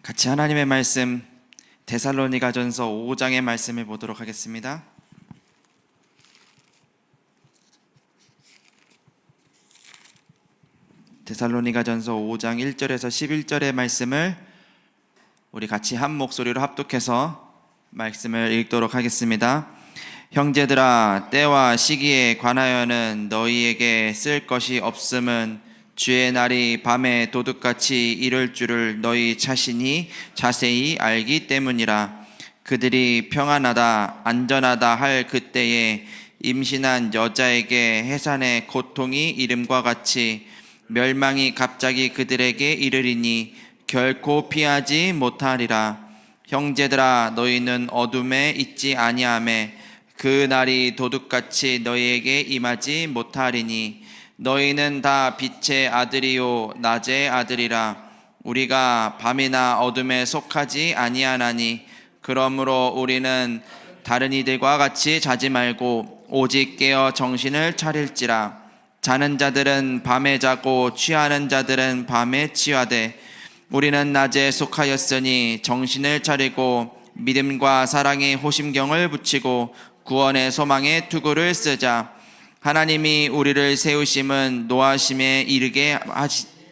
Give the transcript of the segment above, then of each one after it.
같이 하나님의 말씀 데살로니가전서 5장의 말씀을 보도록 하겠습니다. 데살로니가전서 5장 1절에서 11절의 말씀을 우리 같이 한 목소리로 합독해서 말씀을 읽도록 하겠습니다. 형제들아, 때와 시기에 관하여는 너희에게 쓸 것이 없음은 주의 날이 밤에 도둑같이 이를 줄을 너희 자신이 자세히 알기 때문이라. 그들이 평안하다 안전하다 할 그때에 임신한 여자에게 해산의 고통이 이름과 같이 멸망이 갑자기 그들에게 이르리니 결코 피하지 못하리라. 형제들아, 너희는 어둠에 있지 아니하매 그 날이 도둑같이 너희에게 임하지 못하리니 너희는 다 빛의 아들이요 낮의 아들이라. 우리가 밤이나 어둠에 속하지 아니하나니 그러므로 우리는 다른 이들과 같이 자지 말고 오직 깨어 정신을 차릴지라. 자는 자들은 밤에 자고 취하는 자들은 밤에 취하되 우리는 낮에 속하였으니 정신을 차리고 믿음과 사랑의 호심경을 붙이고 구원의 소망의 투구를 쓰자. 하나님이 우리를 세우심은 노하심에 이르게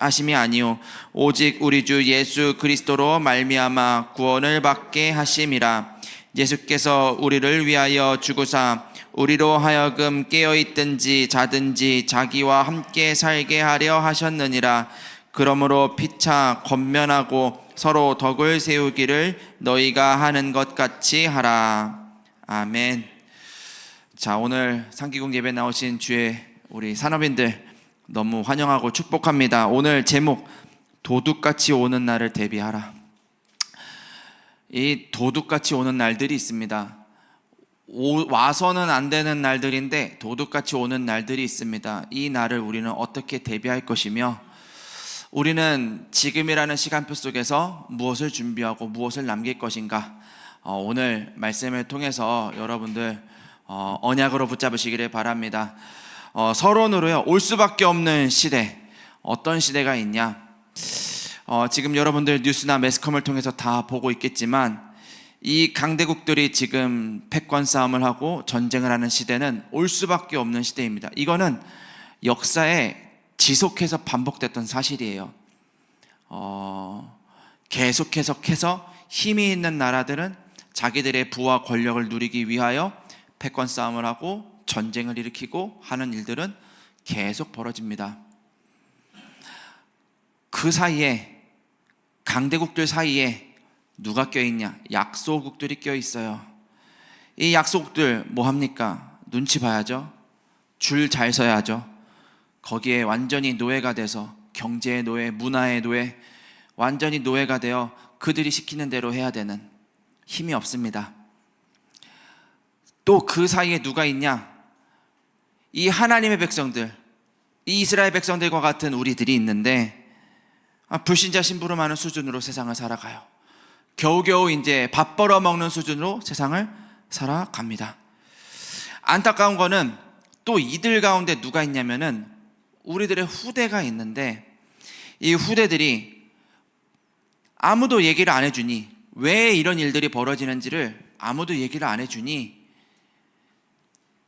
하심이 아니요 오직 우리 주 예수 그리스도로 말미암아 구원을 받게 하심이라. 예수께서 우리를 위하여 죽으사 우리로 하여금 깨어있든지 자든지 자기와 함께 살게 하려 하셨느니라. 그러므로 피차 권면하고 서로 덕을 세우기를 너희가 하는 것 같이 하라. 아멘. 자, 오늘 상기국 예배 나오신 주의 우리 산업인들 너무 환영하고 축복합니다. 오늘 제목 도둑같이 오는 날을 대비하라. 이 도둑같이 오는 날들이 있습니다. 와서는 안 되는 날들인데 도둑같이 오는 날들이 있습니다. 이 날을 우리는 어떻게 대비할 것이며 우리는 지금이라는 시간표 속에서 무엇을 준비하고 무엇을 남길 것인가, 오늘 말씀을 통해서 여러분들 언약으로 붙잡으시기를 바랍니다. 서론으로요, 올 수밖에 없는 시대, 어떤 시대가 있냐, 지금 여러분들 뉴스나 매스컴을 통해서 다 보고 있겠지만 이 강대국들이 지금 패권 싸움을 하고 전쟁을 하는 시대는 올 수밖에 없는 시대입니다. 이거는 역사에 지속해서 반복됐던 사실이에요. 계속해서 힘이 있는 나라들은 자기들의 부와 권력을 누리기 위하여 패권 싸움을 하고 전쟁을 일으키고 하는 일들은 계속 벌어집니다. 그 사이에 강대국들 사이에 누가 껴있냐? 약소국들이 껴있어요. 이 약소국들 뭐합니까? 눈치 봐야죠. 줄 잘 서야죠. 거기에 완전히 노예가 돼서 경제의 노예, 문화의 노예, 완전히 노예가 되어 그들이 시키는 대로 해야 되는, 힘이 없습니다. 또 그 사이에 누가 있냐? 이 하나님의 백성들, 이 이스라엘 백성들과 같은 우리들이 있는데 불신자 심부름하는 수준으로 세상을 살아가요. 겨우겨우 이제 밥 벌어 먹는 수준으로 세상을 살아갑니다. 안타까운 거는 또 이들 가운데 누가 있냐면은 우리들의 후대가 있는데 이 후대들이 아무도 얘기를 안 해주니, 왜 이런 일들이 벌어지는지를 아무도 얘기를 안 해주니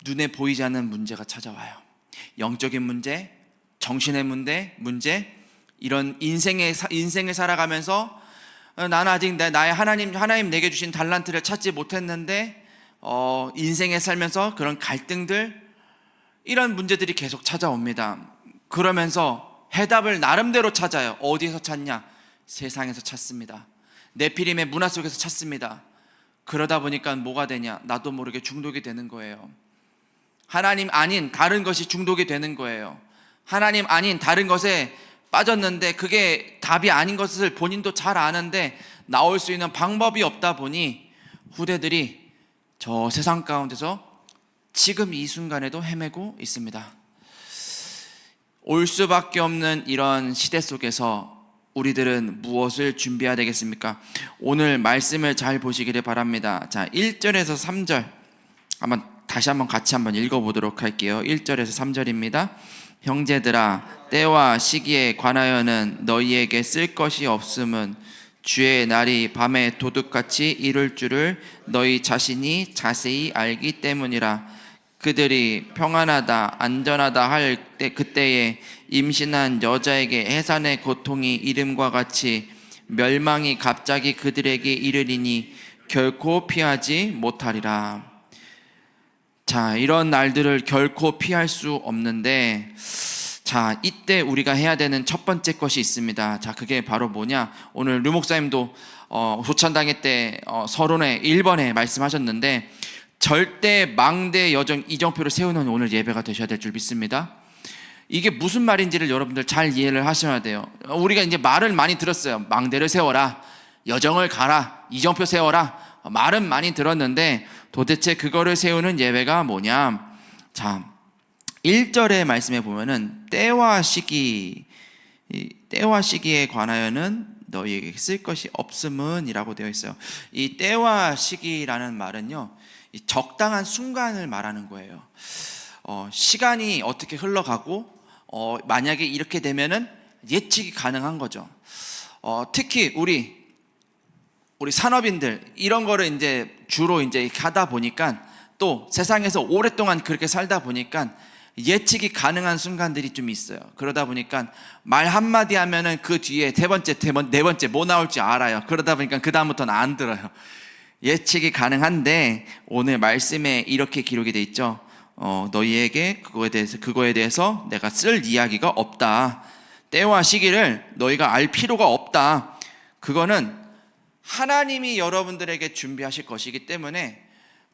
눈에 보이지 않는 문제가 찾아와요. 영적인 문제, 정신의 문제, 이런 인생을 살아가면서 나는 아직 나의 하나님 내게 주신 달란트를 찾지 못했는데 인생에 살면서 그런 갈등들, 이런 문제들이 계속 찾아옵니다. 그러면서 해답을 나름대로 찾아요. 어디에서 찾냐? 세상에서 찾습니다. 네피림의 문화 속에서 찾습니다. 그러다 보니까 뭐가 되냐? 나도 모르게 중독이 되는 거예요. 하나님 아닌 다른 것이 중독이 되는 거예요. 하나님 아닌 다른 것에 빠졌는데 그게 답이 아닌 것을 본인도 잘 아는데 나올 수 있는 방법이 없다 보니 후대들이 저 세상 가운데서 지금 이 순간에도 헤매고 있습니다. 올 수밖에 없는 이런 시대 속에서 우리들은 무엇을 준비해야 되겠습니까? 오늘 말씀을 잘 보시기를 바랍니다. 자, 1절에서 3절 다시 한번 같이 읽어보도록 할게요. 1절에서 3절입니다. 형제들아, 때와 시기에 관하여는 너희에게 쓸 것이 없음은 주의 날이 밤에 도둑같이 이룰 줄을 너희 자신이 자세히 알기 때문이라. 그들이 평안하다 안전하다 할 때 그때에 임신한 여자에게 해산의 고통이 이름과 같이 멸망이 갑자기 그들에게 이르리니 결코 피하지 못하리라. 자, 이런 날들을 결코 피할 수 없는데, 자, 이때 우리가 해야 되는 첫 번째 것이 있습니다. 자, 그게 바로 뭐냐? 오늘 류 목사님도 조찬당회 때 서론에 1번에 말씀하셨는데, 절대 망대 여정 이정표를 세우는 오늘 예배가 되셔야 될 줄 믿습니다. 이게 무슨 말인지를 여러분들 잘 이해를 하셔야 돼요. 우리가 이제 말을 많이 들었어요. 망대를 세워라, 여정을 가라, 이정표 세워라, 말은 많이 들었는데 도대체 그거를 세우는 예배가 뭐냐? 자, 1절의 말씀에 보면은 때와 시기에 관하여는 너희에게 쓸 것이 없음은 이라고 되어 있어요. 이 때와 시기라는 말은요, 이 적당한 순간을 말하는 거예요. 시간이 어떻게 흘러가고 만약에 이렇게 되면은 예측이 가능한 거죠. 특히 우리 산업인들 이런 거를 이제 주로 이제 하다 보니까, 또 세상에서 오랫동안 그렇게 살다 보니까 예측이 가능한 순간들이 좀 있어요. 그러다 보니까 말 한마디 하면은 그 뒤에 네 번째 뭐 나올지 알아요. 그러다 보니까 그 다음부터는 안 들어요. 예측이 가능한데 오늘 말씀에 이렇게 기록이 돼 있죠. 너희에게 그거에 대해서 내가 쓸 이야기가 없다. 때와 시기를 너희가 알 필요가 없다. 그거는 하나님이 여러분들에게 준비하실 것이기 때문에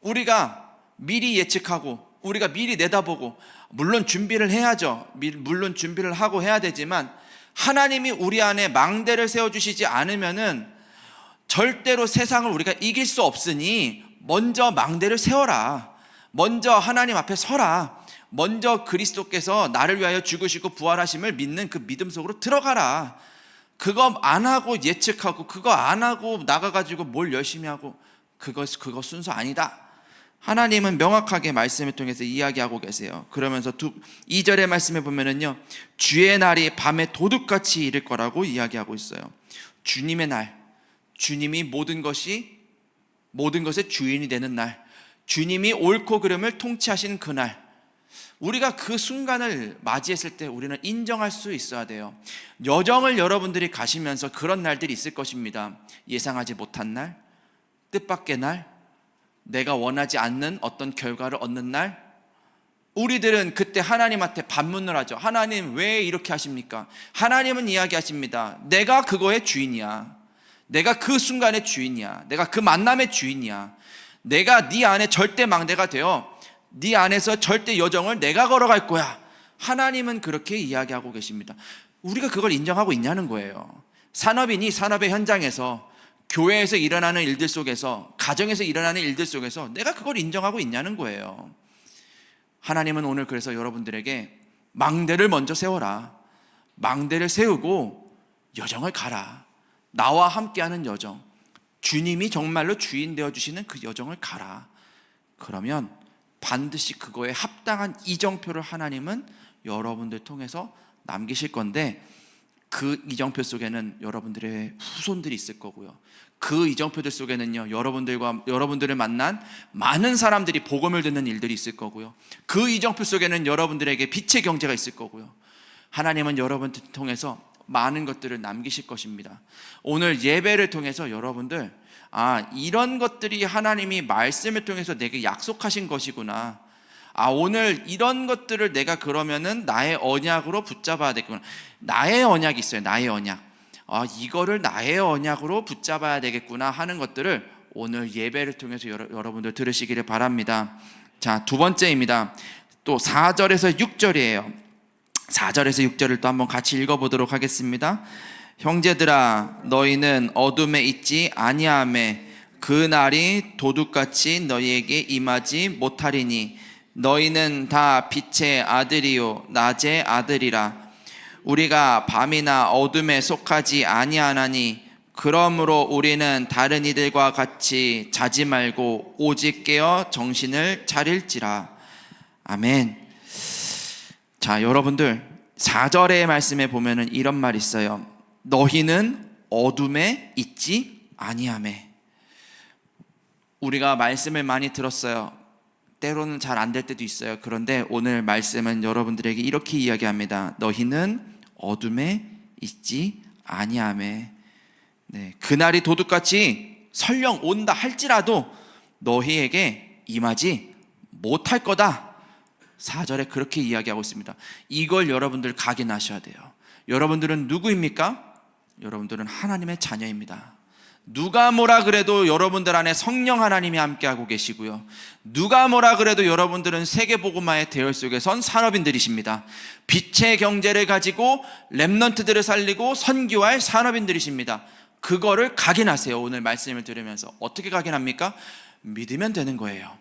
우리가 미리 예측하고 우리가 미리 내다보고, 물론 준비를 해야죠. 물론 준비를 하고 해야 되지만 하나님이 우리 안에 망대를 세워주시지 않으면은 절대로 세상을 우리가 이길 수 없으니 먼저 망대를 세워라. 먼저 하나님 앞에 서라. 먼저 그리스도께서 나를 위하여 죽으시고 부활하심을 믿는 그 믿음 속으로 들어가라. 그거 안 하고 예측하고 그거 안 하고 나가가지고 뭘 열심히 하고 그거 순서 아니다. 하나님은 명확하게 말씀을 통해서 이야기하고 계세요. 그러면서 2절의 말씀에 보면은요, 주의 날이 밤에 도둑같이 이를 거라고 이야기하고 있어요. 주님의 날, 주님이 모든 것의 주인이 되는 날, 주님이 옳고 그름을 통치하시는 그날, 우리가 그 순간을 맞이했을 때 우리는 인정할 수 있어야 돼요. 여정을 여러분들이 가시면서 그런 날들이 있을 것입니다. 예상하지 못한 날, 뜻밖의 날, 내가 원하지 않는 어떤 결과를 얻는 날, 우리들은 그때 하나님한테 반문을 하죠. 하나님 왜 이렇게 하십니까? 하나님은 이야기하십니다. 내가 그거의 주인이야. 내가 그 순간의 주인이야. 내가 그 만남의 주인이야. 내가 네 안에 절대 망대가 되어 네 안에서 절대 여정을 내가 걸어갈 거야. 하나님은 그렇게 이야기하고 계십니다. 우리가 그걸 인정하고 있냐는 거예요. 산업인이 산업의 현장에서, 교회에서 일어나는 일들 속에서, 가정에서 일어나는 일들 속에서 내가 그걸 인정하고 있냐는 거예요. 하나님은 오늘 그래서 여러분들에게 망대를 먼저 세워라. 망대를 세우고 여정을 가라. 나와 함께하는 여정, 주님이 정말로 주인 되어주시는 그 여정을 가라. 그러면 반드시 그거에 합당한 이정표를 하나님은 여러분들 통해서 남기실 건데, 그 이정표 속에는 여러분들의 후손들이 있을 거고요. 그 이정표들 속에는요, 여러분들을 만난 많은 사람들이 복음을 듣는 일들이 있을 거고요. 그 이정표 속에는 여러분들에게 빛의 경제가 있을 거고요. 하나님은 여러분들 통해서 많은 것들을 남기실 것입니다. 오늘 예배를 통해서 여러분들, 이런 것들이 하나님이 말씀을 통해서 내게 약속하신 것이구나. 오늘 이런 것들을 내가 그러면은 나의 언약으로 붙잡아야 되겠구나. 나의 언약이 있어요. 나의 언약. 이거를 나의 언약으로 붙잡아야 되겠구나 하는 것들을 오늘 예배를 통해서 여러분들 들으시기를 바랍니다. 자, 두 번째입니다. 또 4절에서 6절이에요. 4절에서 6절을 또 한번 같이 읽어보도록 하겠습니다. 형제들아, 너희는 어둠에 있지 아니하매 그 날이 도둑같이 너희에게 임하지 못하리니 너희는 다 빛의 아들이요 낮의 아들이라. 우리가 밤이나 어둠에 속하지 아니하나니 그러므로 우리는 다른 이들과 같이 자지 말고 오직 깨어 정신을 차릴지라. 아멘. 자, 여러분들 4절의 말씀에 보면은 이런 말이 있어요. 너희는 어둠에 있지 아니하매. 우리가 말씀을 많이 들었어요. 때로는 잘 안 될 때도 있어요. 그런데 오늘 말씀은 여러분들에게 이렇게 이야기합니다. 너희는 어둠에 있지 아니하매. 네, 그날이 도둑같이 설령 온다 할지라도 너희에게 임하지 못할 거다. 4절에 그렇게 이야기하고 있습니다. 이걸 여러분들 각인하셔야 돼요. 여러분들은 누구입니까? 여러분들은 하나님의 자녀입니다. 누가 뭐라 그래도 여러분들 안에 성령 하나님이 함께하고 계시고요, 누가 뭐라 그래도 여러분들은 세계복음화의 대열 속에 선 산업인들이십니다. 빛의 경제를 가지고 렘넌트들을 살리고 선교할 산업인들이십니다. 그거를 각인하세요. 오늘 말씀을 들으면서 어떻게 각인합니까? 믿으면 되는 거예요.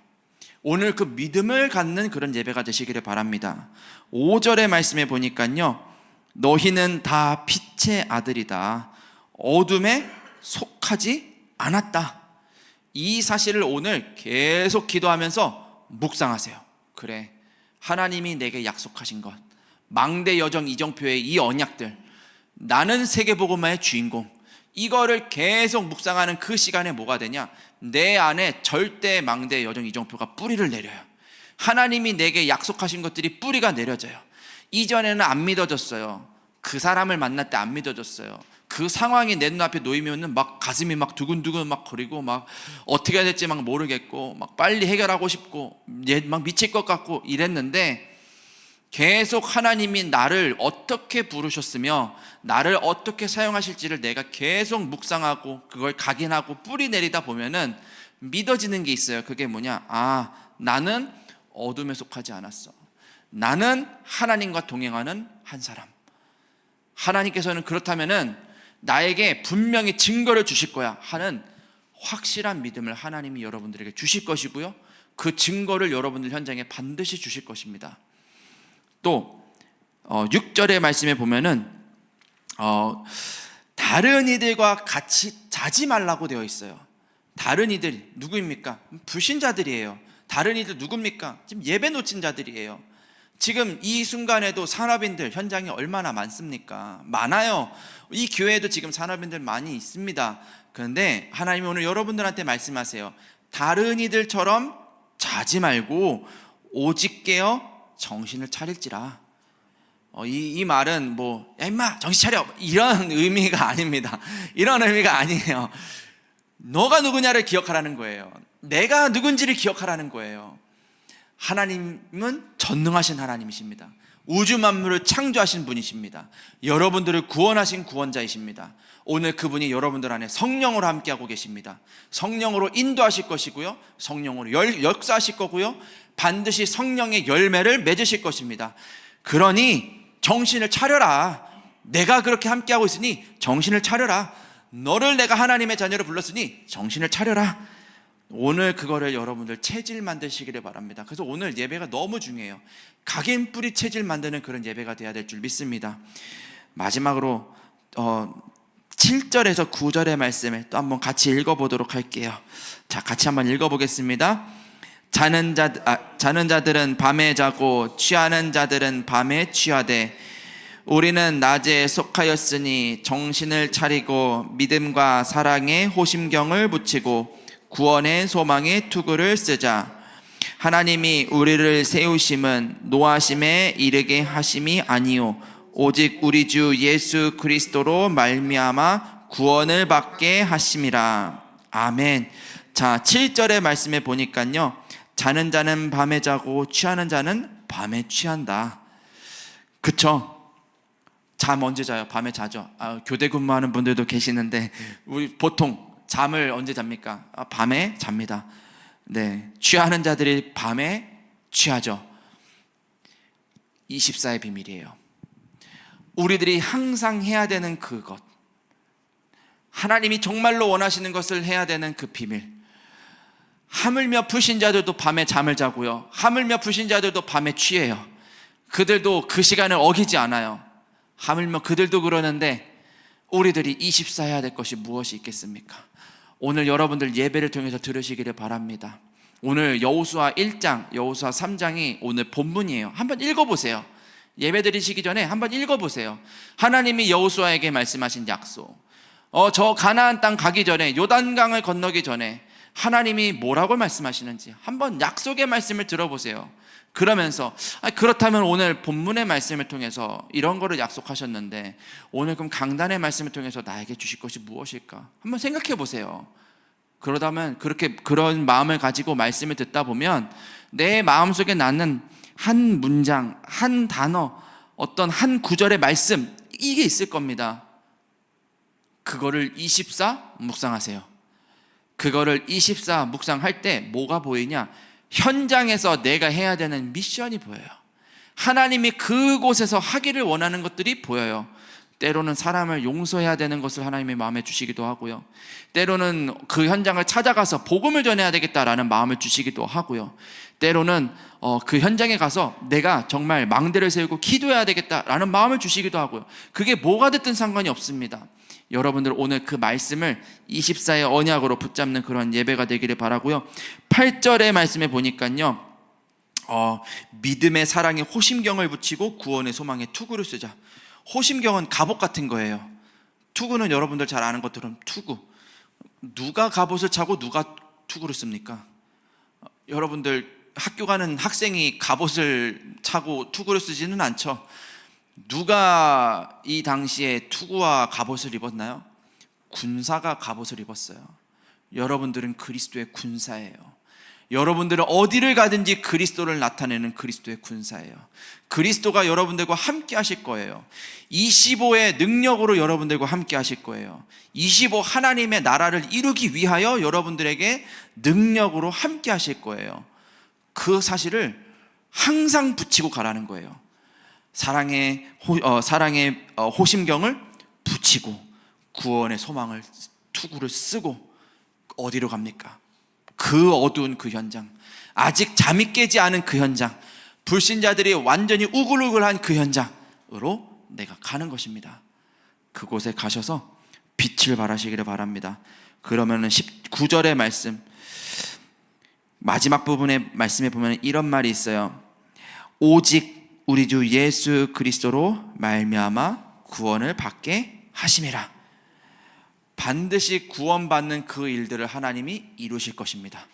오늘 그 믿음을 갖는 그런 예배가 되시기를 바랍니다. 5절의 말씀에 보니까요, 너희는 다 빛의 아들이다, 어둠에 속하지 않았다. 이 사실을 오늘 계속 기도하면서 묵상하세요. 그래, 하나님이 내게 약속하신 것, 망대 여정 이정표의 이 언약들, 나는 세계복음화의 주인공, 이거를 계속 묵상하는 그 시간에 뭐가 되냐? 내 안에 절대 망대 여정 이정표가 뿌리를 내려요. 하나님이 내게 약속하신 것들이 뿌리가 내려져요. 이전에는 안 믿어졌어요. 그 사람을 만날 때 안 믿어졌어요. 그 상황이 내 눈앞에 놓이면은 막 가슴이 막 두근두근 막 거리고, 막 어떻게 해야 될지 막 모르겠고, 막 빨리 해결하고 싶고, 막 미칠 것 같고 이랬는데, 계속 하나님이 나를 어떻게 부르셨으며 나를 어떻게 사용하실지를 내가 계속 묵상하고 그걸 각인하고 뿌리 내리다 보면은 믿어지는 게 있어요. 그게 뭐냐? 아, 나는 어둠에 속하지 않았어. 나는 하나님과 동행하는 한 사람. 하나님께서는 그렇다면은 나에게 분명히 증거를 주실 거야 하는 확실한 믿음을 하나님이 여러분들에게 주실 것이고요, 그 증거를 여러분들 현장에 반드시 주실 것입니다. 또 6절의 말씀에 보면은 다른 이들과 같이 자지 말라고 되어 있어요. 다른 이들 누구입니까? 불신자들이에요. 다른 이들 누굽니까? 지금 예배 놓친 자들이에요. 지금 이 순간에도 산업인들 현장에 얼마나 많습니까? 많아요. 이 교회에도 지금 산업인들 많이 있습니다. 그런데 하나님이 오늘 여러분들한테 말씀하세요. 다른 이들처럼 자지 말고 오직 깨어 정신을 차릴지라. 이 말은 뭐, 야 임마 정신 차려, 이런 의미가 아닙니다. 이런 의미가 아니에요. 너가 누구냐를 기억하라는 거예요. 내가 누군지를 기억하라는 거예요. 하나님은 전능하신 하나님이십니다. 우주 만물을 창조하신 분이십니다. 여러분들을 구원하신 구원자이십니다. 오늘 그분이 여러분들 안에 성령으로 함께하고 계십니다. 성령으로 인도하실 것이고요, 성령으로 역사하실 거고요, 반드시 성령의 열매를 맺으실 것입니다. 그러니 정신을 차려라. 내가 그렇게 함께하고 있으니 정신을 차려라. 너를 내가 하나님의 자녀로 불렀으니 정신을 차려라. 오늘 그거를 여러분들 체질 만드시기를 바랍니다. 그래서 오늘 예배가 너무 중요해요. 각인 뿌리 체질 만드는 그런 예배가 돼야 될 줄 믿습니다. 마지막으로 7절에서 9절의 말씀을 또 한번 같이 읽어보도록 할게요. 자, 같이 한번 읽어보겠습니다. 자는 자들은 밤에 자고 취하는 자들은 밤에 취하되 우리는 낮에 속하였으니 정신을 차리고 믿음과 사랑에 호심경을 붙이고 구원의 소망의 투구를 쓰자. 하나님이 우리를 세우심은 노하심에 이르게 하심이 아니요 오직 우리 주 예수 그리스도로 말미암아 구원을 받게 하심이라. 아멘. 자, 7절의 말씀에 보니까요, 자는 자는 밤에 자고 취하는 자는 밤에 취한다. 그쵸? 잠 언제 자요? 밤에 자죠. 교대 근무하는 분들도 계시는데 우리 보통 잠을 언제 잡니까? 밤에 잡니다. 네, 취하는 자들이 밤에 취하죠. 24의 비밀이에요. 우리들이 항상 해야 되는 그것, 하나님이 정말로 원하시는 것을 해야 되는 그 비밀. 하물며 불신자들도 밤에 잠을 자고요, 하물며 불신자들도 밤에 취해요. 그들도 그 시간을 어기지 않아요. 하물며 그들도 그러는데 우리들이 24 해야 될 것이 무엇이 있겠습니까? 오늘 여러분들 예배를 통해서 들으시기를 바랍니다. 오늘 여호수아 1장, 여호수아 3장이 오늘 본문이에요. 한번 읽어보세요. 예배 드리시기 전에 한번 읽어보세요. 하나님이 여호수아에게 말씀하신 약속, 저 가나안 땅 가기 전에, 요단강을 건너기 전에 하나님이 뭐라고 말씀하시는지 한번 약속의 말씀을 들어보세요. 그러면서 그렇다면 오늘 본문의 말씀을 통해서 이런 거를 약속하셨는데 오늘 그럼 강단의 말씀을 통해서 나에게 주실 것이 무엇일까? 한번 생각해 보세요. 그러다면 그런 마음을 가지고 말씀을 듣다 보면 내 마음속에 나는 한 문장, 한 단어, 어떤 한 구절의 말씀, 이게 있을 겁니다. 그거를 24 묵상하세요. 그거를 24 묵상할 때 뭐가 보이냐? 현장에서 내가 해야 되는 미션이 보여요. 하나님이 그곳에서 하기를 원하는 것들이 보여요. 때로는 사람을 용서해야 되는 것을 하나님의 마음에 주시기도 하고요. 때로는 그 현장을 찾아가서 복음을 전해야 되겠다라는 마음을 주시기도 하고요. 때로는 그 현장에 가서 내가 정말 망대를 세우고 기도해야 되겠다라는 마음을 주시기도 하고요. 그게 뭐가 됐든 상관이 없습니다. 여러분들 오늘 그 말씀을 24의 언약으로 붙잡는 그런 예배가 되기를 바라고요. 8절의 말씀에 보니까요, 믿음의 사랑에 호심경을 붙이고 구원의 소망에 투구를 쓰자. 호심경은 갑옷 같은 거예요. 투구는 여러분들 잘 아는 것처럼 투구. 누가 갑옷을 차고 누가 투구를 씁니까? 여러분들 학교 가는 학생이 갑옷을 차고 투구를 쓰지는 않죠. 누가 이 당시에 투구와 갑옷을 입었나요? 군사가 갑옷을 입었어요. 여러분들은 그리스도의 군사예요. 여러분들은 어디를 가든지 그리스도를 나타내는 그리스도의 군사예요. 그리스도가 여러분들과 함께 하실 거예요. 25의 능력으로 여러분들과 함께 하실 거예요. 25 하나님의 나라를 이루기 위하여 여러분들에게 능력으로 함께 하실 거예요. 그 사실을 항상 붙이고 가라는 거예요. 사랑의 호심경을 붙이고 구원의 소망을 투구를 쓰고 어디로 갑니까? 그 어두운 그 현장, 아직 잠이 깨지 않은 그 현장, 불신자들이 완전히 우글우글한 그 현장으로 내가 가는 것입니다. 그곳에 가셔서 빛을 발하시기를 바랍니다. 그러면은 19절의 말씀, 마지막 부분의 말씀에 보면 이런 말이 있어요. 오직 우리 주 예수 그리스도로 말미암아 구원을 받게 하심이라. 반드시 구원받는 그 일들을 하나님이 이루실 것입니다.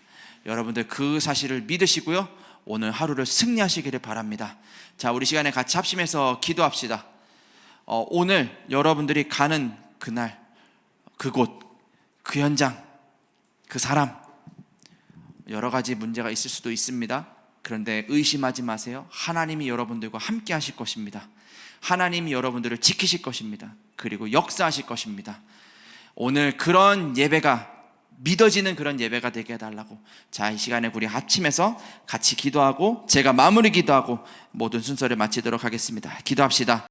여러분들 그 사실을 믿으시고요, 오늘 하루를 승리하시기를 바랍니다. 자, 우리 시간에 같이 합심해서 기도합시다. 오늘 여러분들이 가는 그날, 그곳, 그 현장, 그 사람, 여러 가지 문제가 있을 수도 있습니다. 그런데 의심하지 마세요. 하나님이 여러분들과 함께 하실 것입니다. 하나님이 여러분들을 지키실 것입니다. 그리고 역사하실 것입니다. 오늘 그런 예배가 믿어지는 그런 예배가 되게 해달라고, 자, 이 시간에 우리 합심해서 같이 기도하고 제가 마무리 기도하고 모든 순서를 마치도록 하겠습니다. 기도합시다.